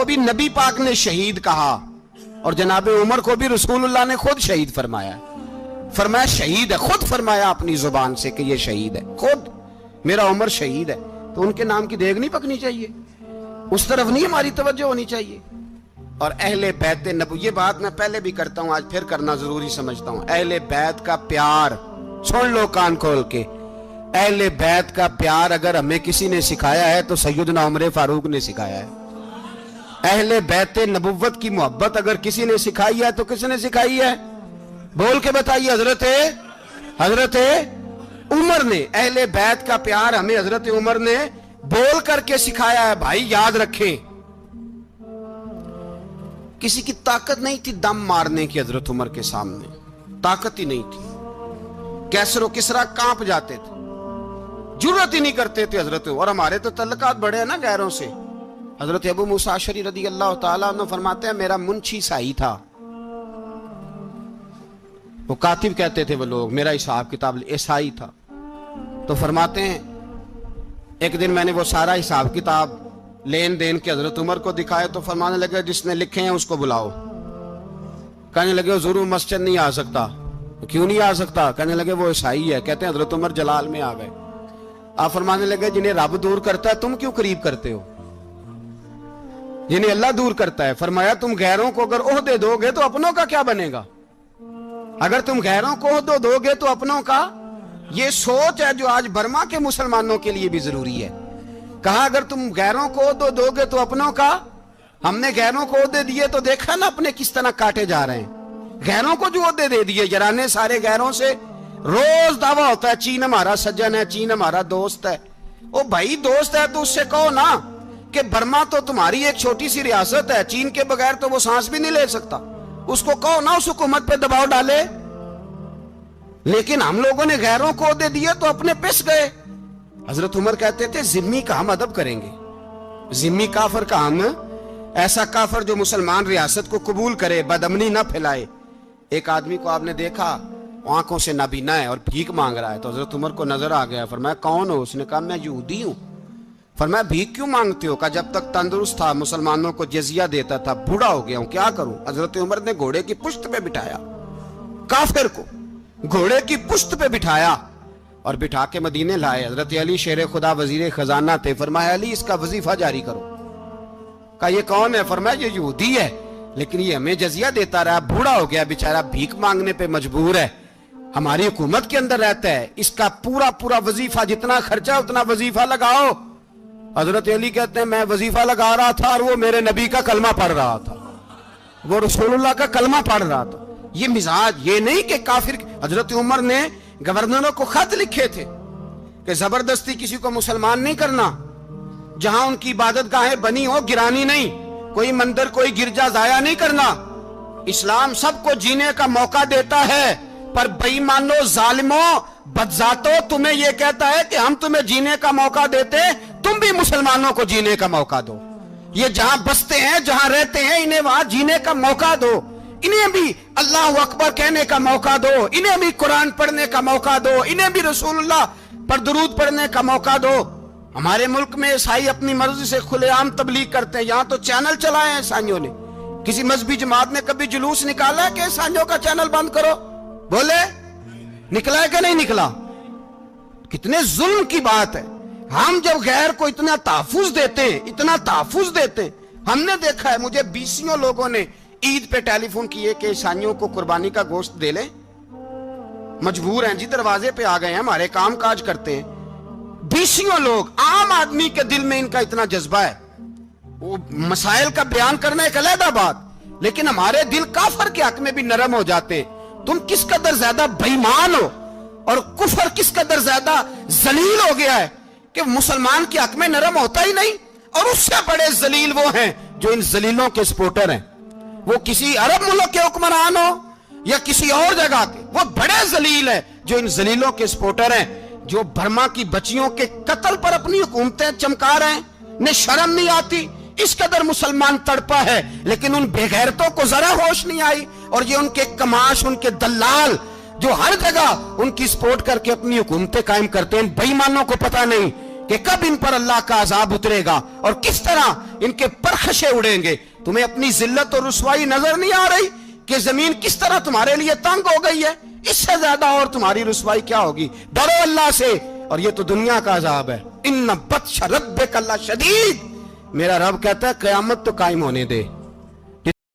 भी नबी पाक ने शहीद कहा और जनाब उमर को भी रसूलुल्लाह ने खुद शहीद फरमाया। फरमाया शहीद है, खुद फरमाया अपनी जुबान से कि ये शहीद है, खुद मेरा उमर शहीद है। तो उनके नाम की देग नहीं पकनी चाहिए, उस तरफ नहीं हमारी तवज्जो होनी चाहिए। और अहले बैत नबी, ये बात मैं पहले भी करता हूं, आज फिर करना जरूरी समझता हूं। अहले बैत का प्यार, सुन लो कान खोल के, अहले बैत का प्यार अगर हमें किसी ने सिखाया है तो सैयदना उमर फारूक ने सिखाया है। अहले बैत नबुव्वत की मोहब्बत अगर किसी ने सिखाई है तो किसने सिखाई है? बोल के बताइए। हजरत उमर ने। अहले बैत का प्यार हमें हजरत उमर ने बोल करके सिखाया है। भाई याद रखें, किसी की ताकत नहीं थी दम मारने की हजरत उमर के सामने, ताकत ही नहीं थी। कैसरो किसरा कांप जाते थे, जुर्रत ही नहीं करते थे हजरत। और हमारे तो तल्लकात बड़े हैं ना गैरों से। हजरत अबू मूसा अशअरी रदी अल्लाह ताला अन्हु फरमाते हैं मेरा मुंशी साई था, वो कातिब कहते थे वो लोग, मेरा हिसाब किताब ईसाई था। तो फरमाते हैं एक दिन मैंने वो सारा हिसाब किताब लेन देन के हजरत उमर को दिखाए तो फरमाने लगे जिसने लिखे हैं उसको बुलाओ। कहने लगे हुजूर मस्जिद नहीं आ सकता। तो क्यों नहीं आ सकता? कहने लगे वो ईसाई है। कहते हैं हजरत उमर जलाल में आ गए। आप फरमाने लगे जिन्हें रब दूर करता है तुम क्यों करीब करते हो? जिन्हें अल्लाह दूर करता है। फरमाया तुम गैरों को अगर ओहदे दोगे तो अपनों का क्या बनेगा? अगर तुम गैरों को ओहदे दोगे तो अपनों का। ये सोच है जो आज बर्मा के मुसलमानों के लिए भी जरूरी है। कहा अगर तुम गैरों को ओहदे दोगे तो अपनों का। हमने गैरों को ओहदे दिए तो देखा ना अपने किस तरह काटे जा रहे हैं। गैरों को जो ओहदे दे दिए जराने सारे गैरों से, रोज दावा होता है चीन हमारा सज्जन है, चीन हमारा दोस्त है। ओ भाई दोस्त है तो उससे कहो ना कि बर्मा तो तुम्हारी एक छोटी सी रियासत है, चीन के बगैर तो वो सांस भी नहीं ले सकता। उसको कहो ना उस हुकूमत पे दबाव डाले। लेकिन हम लोगों ने गैरों को दे दिए तो अपने पिस गए। हजरत उमर कहते थे जिम्मी का हम अदब करेंगे, जिम्मी काफर का हम, ऐसा काफर जो मुसलमान रियासत को कबूल करे, बदअमनी ना फैलाए। एक आदमी को आपने देखा आंखों से नाबीना है और भीख मांग रहा है, तो हजरत उमर को नजर आ गया। फरमाया कौन हो? उसने कहा मैं यहूदी हूं। फरमाया भीख क्यों मांगते हो? कहा जब तक तंदुरुस्त था मुसलमानों को जजिया देता था, बूढ़ा हो गया हूं क्या करूं? हजरत उमर ने घोड़े की पुश्त पे बिठाया, काफिर को घोड़े की पुश्त पे बिठाया और बिठा के मदीने लाए। हजरत अली शेर खुदा वजीर खजाना थे। फरमाया अली इसका वजीफा जारी करो। कहा ये कौन है? फरमाया ये यहूदी है, लेकिन ये हमें जजिया देता रहा, बूढ़ा हो गया बेचारा, भीख मांगने पे मजबूर है, हमारी हुकूमत के अंदर रहता है, इसका पूरा पूरा वजीफा जितना खर्चा उतना वजीफा लगाओ। हजरत अली कहते हैं मैं वजीफा लगा रहा था और वो मेरे नबी का कलमा पढ़ रहा था, वो रसूलुल्लाह का कलमा पढ़ रहा था। ये मिजाज, ये नहीं कि काफिर। हजरत उमर ने गवर्नरों को खत लिखे थे कि जबरदस्ती किसी को मुसलमान नहीं करना, जहां उनकी इबादत गाहें बनी हो गिरानी नहीं, कोई मंदिर कोई गिरजा जाया नहीं करना। इस्लाम सबको जीने का मौका देता है, पर बेईमानो जालिमो बदजातो तुम्हें यह कहता है कि हम तुम्हें जीने का मौका देते, तुम भी मुसलमानों को जीने का मौका दो। ये जहां बसते हैं जहां रहते हैं इन्हें वहां जीने का मौका दो, इन्हें भी अल्लाह अकबर कहने का मौका दो, इन्हें भी कुरान पढ़ने का मौका दो, इन्हें भी रसूलुल्लाह पर दुरूद पढ़ने का मौका दो। हमारे मुल्क में ईसाई अपनी मर्जी से खुलेआम तबलीग करते हैं। यहां तो चैनल चलाए हैं ईसाइयों ने। किसी मजहबी जमात ने कभी जुलूस निकाला है कि ईसाइयों का चैनल बंद करो? बोले निकला है कि नहीं निकला? कितने जुल्म की बात है। हम जब गैर को इतना तहफुज देते हैं, इतना तहफुज देते हैं। हमने देखा है, मुझे 20 लोगों ने ईद पे टेलीफोन किए कि ईसाइयों को कुर्बानी का गोश्त दे लें, मजबूर हैं जी, दरवाजे पे आ गए हैं, हमारे काम काज करते हैं। 20 लोग, आम आदमी के दिल में इनका इतना जज्बा है, वो मसाइल का बयान करना एक अलग बात, लेकिन हमारे दिल काफर के हक में भी नरम हो जाते। तुम किस कदर ज्यादा बेईमान हो और कुफर किस कदर ज्यादा जलील हो गया है कि मुसलमान के हक में नरम होता ही नहीं। और उससे बड़े जलील वो हैं जो इन जलीलों के सपोर्टर हैं। वो किसी अरब मुल्क के हुक्मरान हो या किसी और जगह के, वो बड़े जलील है जो इन जलीलों के सपोर्टर हैं, जो बर्मा की बच्चियों के कत्ल पर अपनी हुकूमतें चमका रहे हैं। ने शर्म नहीं आती, इस कदर मुसलमान तड़पा है, लेकिन उन बेगैरतों को जरा होश नहीं आई। और ये उनके कमाश, उनके दलाल जो हर जगह उनकी सपोर्ट करके अपनी हुकूमतें कायम करते हैं, बेईमानों को पता नहीं کہ کب ان پر اللہ کا عذاب اترے گا اور کس طرح ان کے پرخشے اڑیں گے. تمہیں اپنی ذلت اور رسوائی نظر نہیں آ رہی کہ زمین کس طرح تمہارے لیے تنگ ہو گئی ہے؟ اس سے زیادہ اور تمہاری رسوائی کیا ہوگی؟ ڈرو اللہ سے. اور یہ تو دنیا کا عذاب ہے. ان بطش ربک لشدید. میرا رب کہتا ہے قیامت تو قائم ہونے دے.